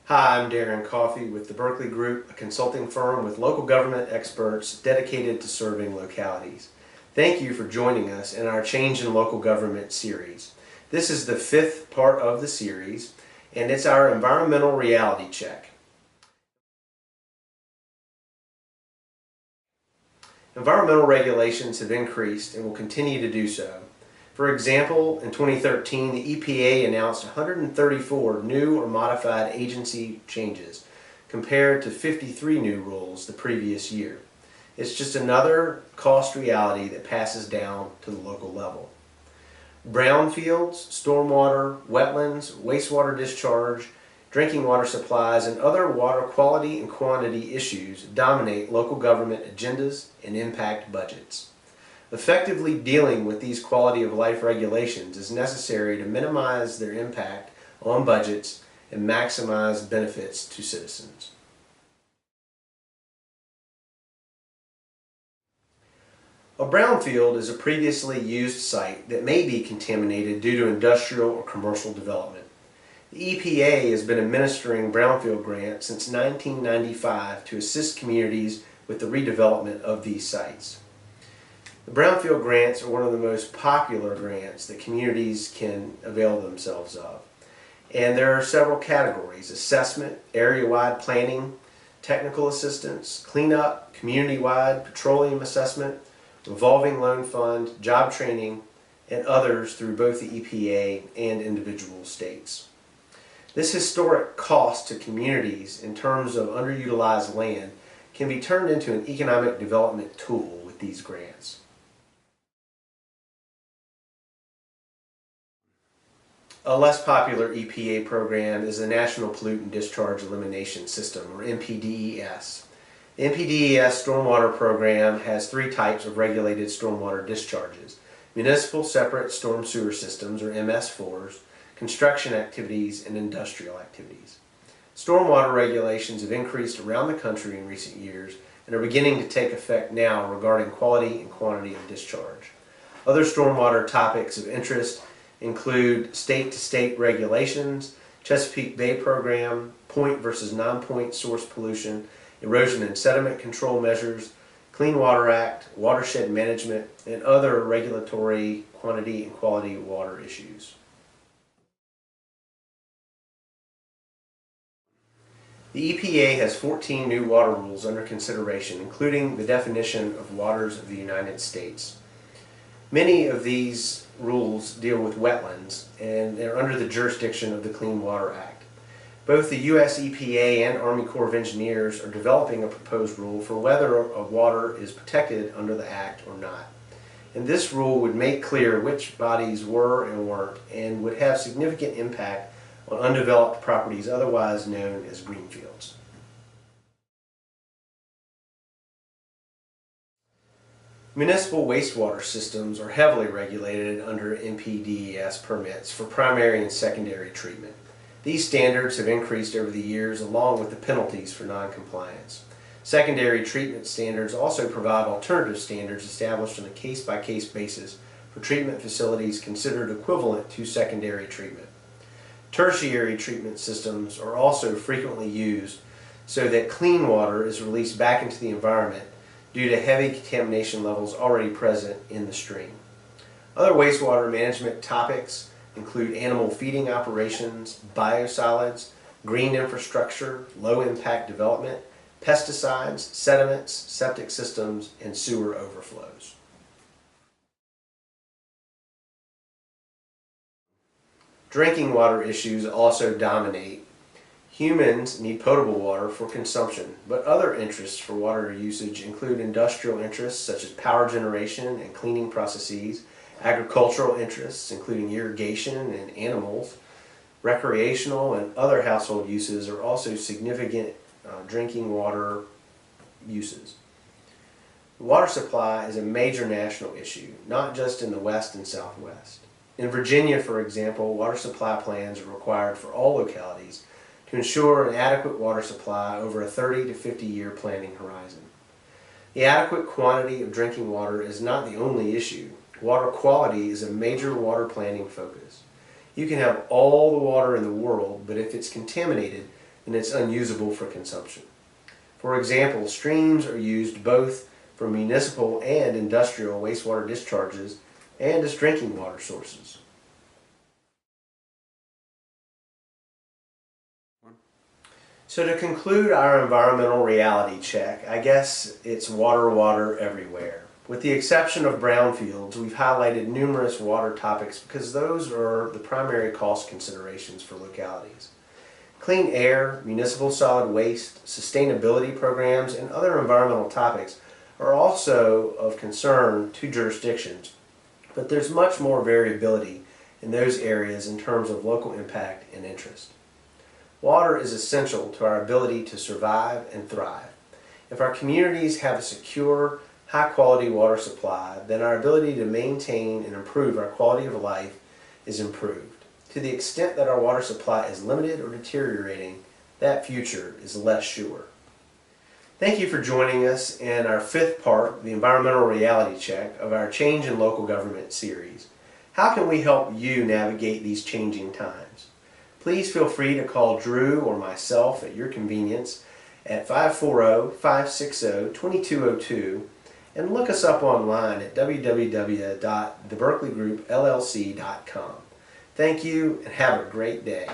Hi, I'm Darren Coffey with the Berkeley Group, a consulting firm with local government experts dedicated to serving localities. Thank you for joining us in our Change in Local Government series. This is the fifth part of the series, and it's our environmental reality check. Environmental regulations have increased and will continue to do so. For example, in 2013, the EPA announced 134 new or modified agency changes, compared to 53 new rules the previous year. It's just another cost reality that passes down to the local level. Brownfields, stormwater, wetlands, wastewater discharge, drinking water supplies, and other water quality and quantity issues dominate local government agendas and impact budgets. Effectively dealing with these quality of life regulations is necessary to minimize their impact on budgets and maximize benefits to citizens. A brownfield is a previously used site that may be contaminated due to industrial or commercial development. The EPA has been administering brownfield grants since 1995 to assist communities with the redevelopment of these sites. The brownfield grants are one of the most popular grants that communities can avail themselves of. And there are several categories: assessment, area-wide planning, technical assistance, cleanup, community-wide petroleum assessment, revolving loan fund, job training, and others through both the EPA and individual states. This historic cost to communities in terms of underutilized land can be turned into an economic development tool with these grants. A less popular EPA program is the National Pollutant Discharge Elimination System, or NPDES. The NPDES stormwater program has three types of regulated stormwater discharges: municipal separate storm sewer systems, or MS4s, construction activities, and industrial activities. Stormwater regulations have increased around the country in recent years and are beginning to take effect now regarding quality and quantity of discharge. Other stormwater topics of interest include state-to-state regulations, Chesapeake Bay program, point versus non-point source pollution, erosion and sediment control measures, Clean Water Act, watershed management, and other regulatory quantity and quality water issues. The EPA has 14 new water rules under consideration, including the definition of waters of the United States. Many of these rules deal with wetlands, and they're under the jurisdiction of the Clean Water Act. Both the U.S. EPA and Army Corps of Engineers are developing a proposed rule for whether a water is protected under the Act or not. And this rule would make clear which bodies were and weren't, and would have significant impact on undeveloped properties otherwise known as greenfields. Municipal wastewater systems are heavily regulated under NPDES permits for primary and secondary treatment. These standards have increased over the years along with the penalties for non-compliance. Secondary treatment standards also provide alternative standards established on a case-by-case basis for treatment facilities considered equivalent to secondary treatment. Tertiary treatment systems are also frequently used so that clean water is released back into the environment due to heavy contamination levels already present in the stream. Other wastewater management topics include animal feeding operations, biosolids, green infrastructure, low-impact development, pesticides, sediments, septic systems, and sewer overflows. Drinking water issues also dominate. Humans need potable water for consumption, but other interests for water usage include industrial interests such as power generation and cleaning processes, agricultural interests including irrigation and animals. Recreational and other household uses are also significant drinking water uses. The water supply is a major national issue, not just in the West and Southwest. In Virginia, for example, water supply plans are required for all localities to ensure an adequate water supply over a 30 to 50 year planning horizon. The adequate quantity of drinking water is not the only issue. Water quality is a major water planning focus. You can have all the water in the world, but if it's contaminated, and it's unusable for consumption. For example, streams are used both for municipal and industrial wastewater discharges and as drinking water sources. So to conclude our environmental reality check, I guess it's water, water everywhere. With the exception of brownfields, we've highlighted numerous water topics because those are the primary cost considerations for localities. Clean air, municipal solid waste, sustainability programs, and other environmental topics are also of concern to jurisdictions, but there's much more variability in those areas in terms of local impact and interest. Water is essential to our ability to survive and thrive. If our communities have a secure, high-quality water supply, then our ability to maintain and improve our quality of life is improved. To the extent that our water supply is limited or deteriorating, that future is less sure. Thank you for joining us in our fifth part, the Environmental Reality Check, of our Change in Local Government series. How can we help you navigate these changing times? Please feel free to call Drew or myself at your convenience at 540-560-2202 and look us up online at www.theberkeleygroupllc.com. Thank you and have a great day.